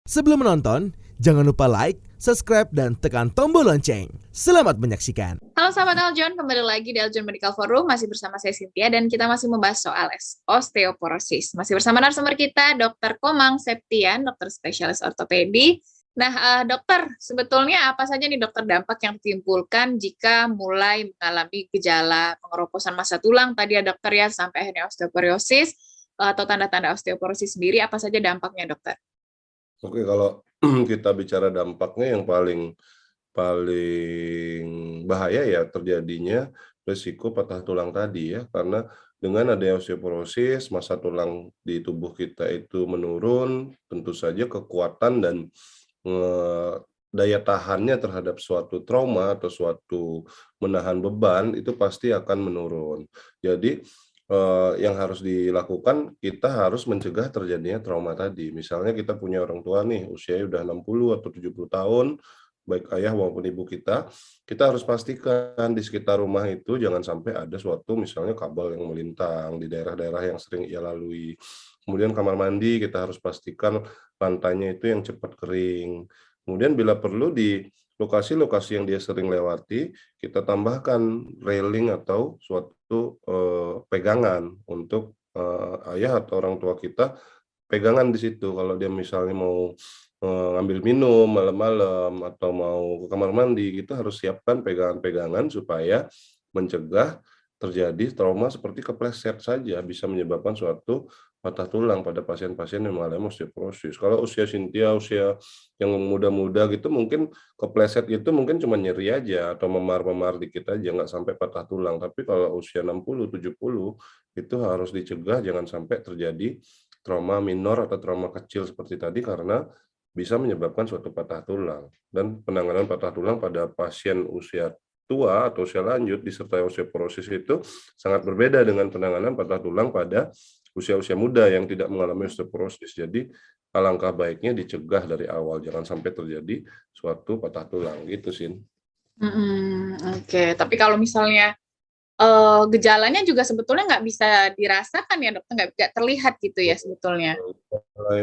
Sebelum menonton, jangan lupa like, subscribe, dan tekan tombol lonceng. Selamat menyaksikan. Halo sahabat Aljon, kembali lagi di Aljon Medical Forum. Masih bersama saya Cynthia dan kita masih membahas soal osteoporosis. Masih bersama narasumber kita, Dr. Komang Septian, dokter spesialis ortopedi. Nah, dokter, sebetulnya apa saja nih dokter dampak yang ditimbulkan jika mulai mengalami gejala pengeroposan massa tulang tadi ya dokter ya, sampai akhirnya osteoporosis atau tanda-tanda osteoporosis sendiri, apa saja dampaknya dokter? Oke, kalau kita bicara dampaknya yang paling paling bahaya ya terjadinya risiko patah tulang tadi ya, karena dengan adanya osteoporosis, massa tulang di tubuh kita itu menurun, tentu saja kekuatan dan daya tahannya terhadap suatu trauma atau suatu menahan beban itu pasti akan menurun. Jadi yang harus dilakukan, kita harus mencegah terjadinya trauma tadi. Misalnya kita punya orang tua nih, usianya udah 60 atau 70 tahun, baik ayah maupun ibu kita harus pastikan di sekitar rumah itu jangan sampai ada suatu misalnya kabel yang melintang di daerah-daerah yang sering ia lalui. Kemudian kamar mandi kita harus pastikan lantainya itu yang cepat kering. Kemudian bila perlu di lokasi-lokasi yang dia sering lewati, kita tambahkan railing atau suatu pegangan untuk ayah atau orang tua kita pegangan di situ. Kalau dia misalnya mau ngambil minum malam-malam atau mau ke kamar mandi, kita harus siapkan pegangan-pegangan supaya mencegah terjadi trauma seperti kepleset saja bisa menyebabkan suatu patah tulang pada pasien-pasien yang mengalami osteoporosis. Kalau usia Cynthia, usia yang muda-muda gitu mungkin kepleset itu mungkin cuma nyeri aja atau memar-memar dikit aja, nggak sampai patah tulang. Tapi kalau usia 60, 70 itu harus dicegah jangan sampai terjadi trauma minor atau trauma kecil seperti tadi karena bisa menyebabkan suatu patah tulang. Dan penanganan patah tulang pada pasien usia tua atau usia lanjut disertai osteoporosis itu sangat berbeda dengan penanganan patah tulang pada usia-usia muda yang tidak mengalami osteoporosis. Jadi alangkah baiknya dicegah dari awal, jangan sampai terjadi suatu patah tulang gitu sih. Oke. Tapi kalau misalnya gejalanya juga sebetulnya nggak bisa dirasakan ya dokter, nggak terlihat gitu ya sebetulnya.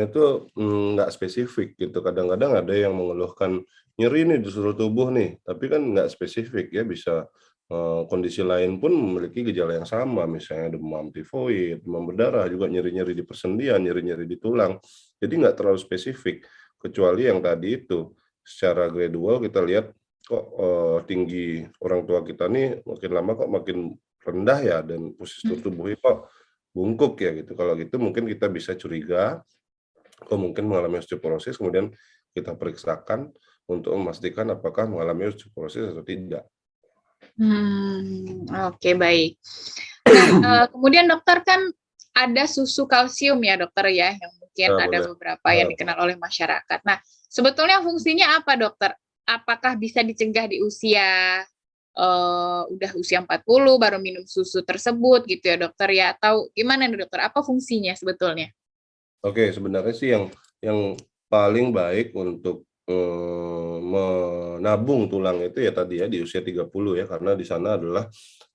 Itu nggak spesifik gitu. Kadang-kadang ada yang mengeluhkan nyeri nih di seluruh tubuh nih, tapi kan nggak spesifik ya, bisa kondisi lain pun memiliki gejala yang sama, misalnya demam tifoid, demam berdarah, juga nyeri-nyeri di persendian, nyeri-nyeri di tulang. Jadi nggak terlalu spesifik, kecuali yang tadi itu, secara gradual kita lihat kok tinggi orang tua kita nih makin lama kok makin rendah ya, dan posisi tubuhnya kok bungkuk ya gitu. Kalau gitu mungkin kita bisa curiga, oh mungkin mengalami osteoporosis, kemudian kita periksakan untuk memastikan apakah mengalami osteoporosis atau tidak. Oke, baik. Nah, kemudian dokter kan ada susu kalsium ya dokter ya, yang mungkin Nah, ada boleh. beberapa yang dikenal oleh masyarakat. Nah, sebetulnya fungsinya apa dokter? Apakah bisa dicegah di usia udah usia 40 baru minum susu tersebut gitu ya dokter ya? Atau gimana nih dokter? Apa fungsinya sebetulnya? Oke, sebenarnya sih yang paling baik untuk menabung tulang itu ya tadi ya di usia 30 ya, karena di sana adalah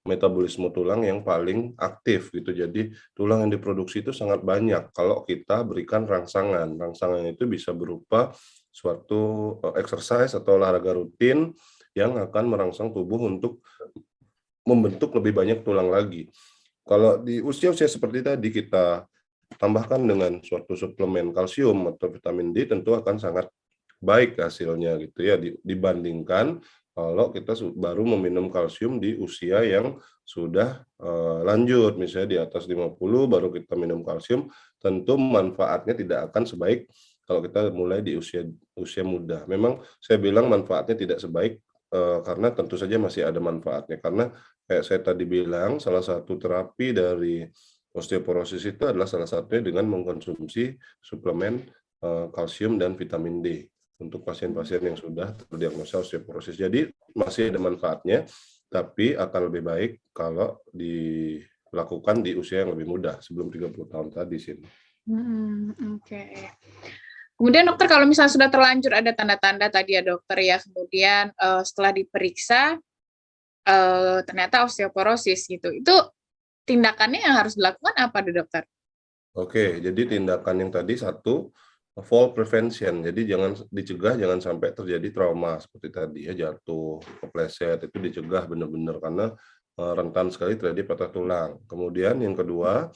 metabolisme tulang yang paling aktif gitu. Jadi tulang yang diproduksi itu sangat banyak kalau kita berikan rangsangan. Rangsangan itu bisa berupa suatu exercise atau olahraga rutin yang akan merangsang tubuh untuk membentuk lebih banyak tulang lagi. Kalau di usia-usia seperti tadi kita tambahkan dengan suatu suplemen kalsium atau vitamin D, tentu akan sangat baik hasilnya gitu ya, dibandingkan kalau kita baru meminum kalsium di usia yang sudah lanjut, misalnya di atas 50 baru kita minum kalsium, tentu manfaatnya tidak akan sebaik kalau kita mulai di usia usia muda. Memang saya bilang manfaatnya tidak sebaik karena tentu saja masih ada manfaatnya, karena kayak saya tadi bilang salah satu terapi dari osteoporosis itu adalah salah satunya dengan mengkonsumsi suplemen kalsium dan vitamin D untuk pasien-pasien yang sudah terdiagnosa osteoporosis. Jadi masih ada manfaatnya, tapi akan lebih baik kalau dilakukan di usia yang lebih muda, sebelum 30 tahun tadi sih. Oke. Kemudian dokter kalau misalnya sudah terlanjur ada tanda-tanda tadi ya dokter ya, kemudian setelah diperiksa ternyata osteoporosis gitu, itu tindakannya yang harus dilakukan apa dokter? Oke, jadi tindakan yang tadi satu, fall prevention. Jadi jangan dicegah, jangan sampai terjadi trauma seperti tadi ya, jatuh, kepleset, itu dicegah benar-benar karena rentan sekali terjadi patah tulang. Kemudian yang kedua,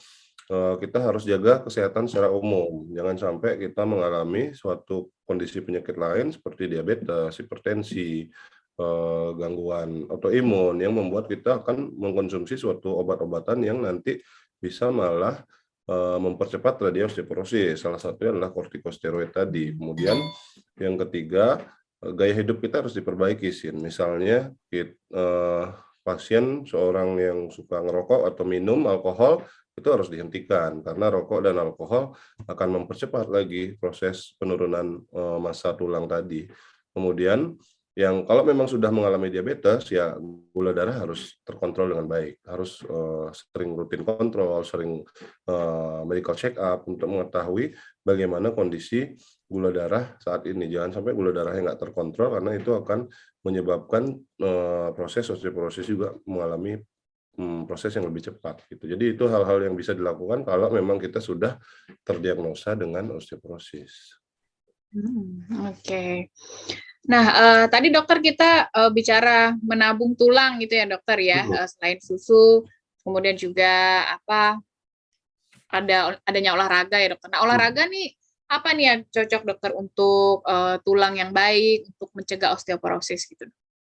kita harus jaga kesehatan secara umum. Jangan sampai kita mengalami suatu kondisi penyakit lain seperti diabetes, hipertensi, gangguan autoimun yang membuat kita akan mengkonsumsi suatu obat-obatan yang nanti bisa malah mempercepat terjadi osteoporosis. Salah satunya adalah kortikosteroid tadi. Kemudian yang ketiga, gaya hidup kita harus diperbaiki, Sin. Misalnya pasien seorang yang suka ngerokok atau minum alkohol itu harus dihentikan karena rokok dan alkohol akan mempercepat lagi proses penurunan massa tulang tadi. Kemudian yang kalau memang sudah mengalami diabetes, ya gula darah harus terkontrol dengan baik, harus sering rutin kontrol, sering medical check up untuk mengetahui bagaimana kondisi gula darah saat ini. Jangan sampai gula darahnya nggak terkontrol karena itu akan menyebabkan proses osteoporosis juga mengalami proses yang lebih cepat gitu. Jadi itu hal-hal yang bisa dilakukan kalau memang kita sudah terdiagnosa dengan osteoporosis. Oke. Nah, tadi dokter kita bicara menabung tulang gitu ya dokter ya, selain susu, kemudian juga adanya olahraga ya dokter. Nah, olahraga nih apa nih yang cocok dokter untuk tulang yang baik untuk mencegah osteoporosis gitu?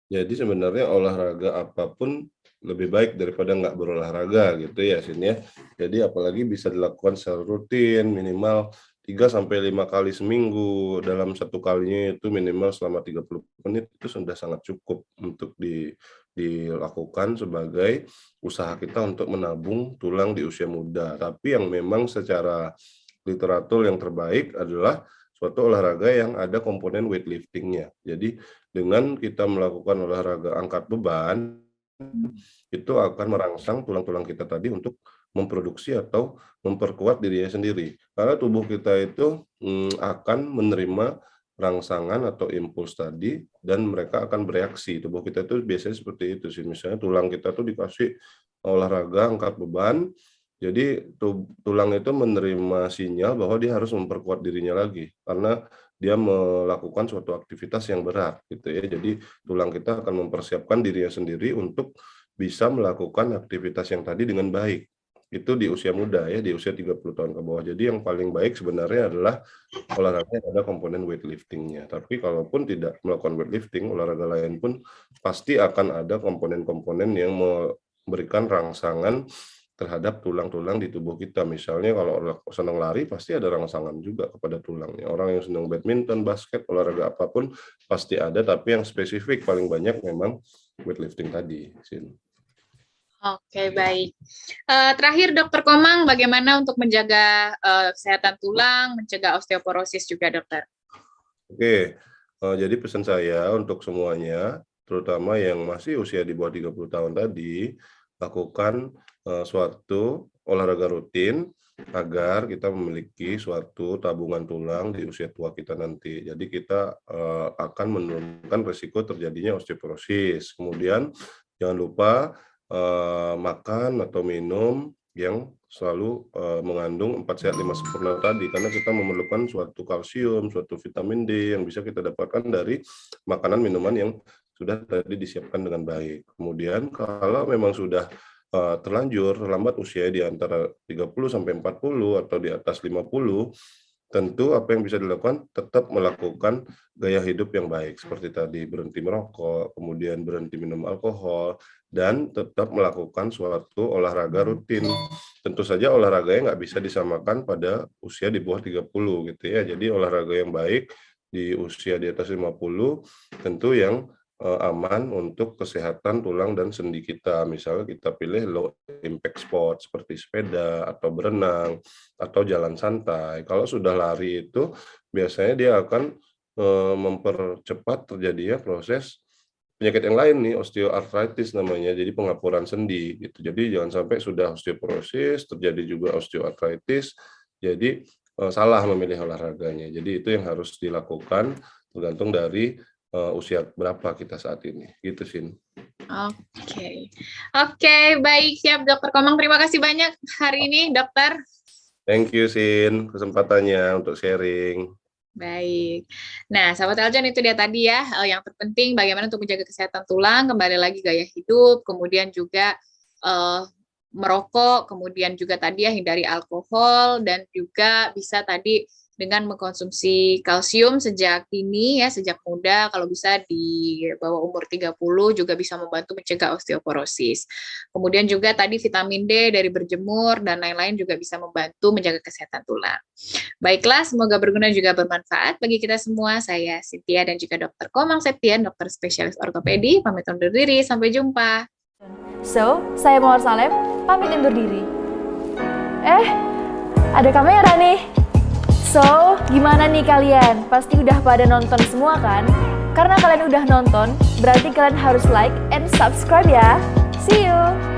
Jadi sebenarnya olahraga apapun lebih baik daripada nggak berolahraga gitu ya, Sin ya. Jadi apalagi bisa dilakukan secara rutin, minimal 3-5 kali seminggu. Dalam satu kalinya itu minimal selama 30 menit, itu sudah sangat cukup untuk dilakukan sebagai usaha kita untuk menabung tulang di usia muda. Tapi yang memang secara literatur yang terbaik adalah suatu olahraga yang ada komponen weightlifting-nya. Jadi dengan kita melakukan olahraga angkat beban, itu akan merangsang tulang-tulang kita tadi untuk memproduksi atau memperkuat dirinya sendiri. Karena tubuh kita itu akan menerima rangsangan atau impuls tadi dan mereka akan bereaksi. Tubuh kita itu biasanya seperti itu sih. Misalnya tulang kita tuh dikasih olahraga angkat beban, jadi tulang itu menerima sinyal bahwa dia harus memperkuat dirinya lagi karena dia melakukan suatu aktivitas yang berat gitu ya. Jadi tulang kita akan mempersiapkan dirinya sendiri untuk bisa melakukan aktivitas yang tadi dengan baik. Itu di usia muda ya, di usia 30 tahun ke bawah. Jadi yang paling baik sebenarnya adalah olahraga yang ada komponen weightlifting-nya. Tapi kalaupun tidak melakukan weightlifting, olahraga lain pun pasti akan ada komponen-komponen yang memberikan rangsangan terhadap tulang-tulang di tubuh kita. Misalnya kalau senang lari pasti ada rangsangan juga kepada tulangnya. Orang yang senang badminton, basket, olahraga apapun pasti ada, tapi yang spesifik paling banyak memang weightlifting tadi, Sin. Oke, baik. Terakhir Dokter Komang, bagaimana untuk menjaga kesehatan tulang, mencegah osteoporosis juga dokter? Oke, jadi pesan saya untuk semuanya, terutama yang masih usia di bawah 30 tahun tadi, lakukan suatu olahraga rutin agar kita memiliki suatu tabungan tulang di usia tua kita nanti. Jadi kita akan menurunkan risiko terjadinya osteoporosis. Kemudian jangan lupa makan atau minum yang selalu mengandung 4 sehat 5 sempurna tadi, karena kita memerlukan suatu kalsium, suatu vitamin D yang bisa kita dapatkan dari makanan minuman yang sudah tadi disiapkan dengan baik. Kemudian kalau memang sudah terlanjur lambat usia di antara 30 sampai 40 atau di atas 50, tentu apa yang bisa dilakukan tetap melakukan gaya hidup yang baik seperti tadi, berhenti merokok, kemudian berhenti minum alkohol, dan tetap melakukan suatu olahraga rutin. Tentu saja olahraganya nggak bisa disamakan pada usia di bawah 30 gitu ya. Jadi olahraga yang baik di usia di atas 50 tentu yang aman untuk kesehatan tulang dan sendi kita. Misalnya kita pilih low impact sport seperti sepeda atau berenang atau jalan santai. Kalau sudah lari itu biasanya dia akan mempercepat terjadinya proses penyakit yang lain nih, osteoarthritis namanya, jadi pengapuran sendi gitu. Jadi jangan sampai sudah osteoporosis terjadi juga osteoarthritis. Jadi salah memilih olahraganya. Jadi itu yang harus dilakukan tergantung dari usia berapa kita saat ini, gitu Sin. Oke, baik, siap Dokter Komang. Terima kasih banyak hari ini, Dokter. Thank you, Sin, kesempatannya untuk sharing. Baik. Nah, sahabat Eljan itu dia tadi ya, yang terpenting bagaimana untuk menjaga kesehatan tulang, kembali lagi gaya hidup, kemudian juga merokok, kemudian juga tadi ya hindari alkohol, dan juga bisa tadi dengan mengkonsumsi kalsium sejak dini ya, sejak muda, kalau bisa di bawah umur 30 juga bisa membantu mencegah osteoporosis. Kemudian juga tadi vitamin D dari berjemur dan lain-lain juga bisa membantu menjaga kesehatan tulang. Baiklah, semoga berguna juga bermanfaat bagi kita semua. Saya Cynthia dan juga Dr. Komang Septian, dokter spesialis ortopedi, pamit undur diri, sampai jumpa. So, saya Mawar Salem, pamit undur diri. Ada kamera nih. So, gimana nih kalian? Pasti udah pada nonton semua kan? Karena kalian udah nonton, berarti kalian harus like and subscribe ya. See you!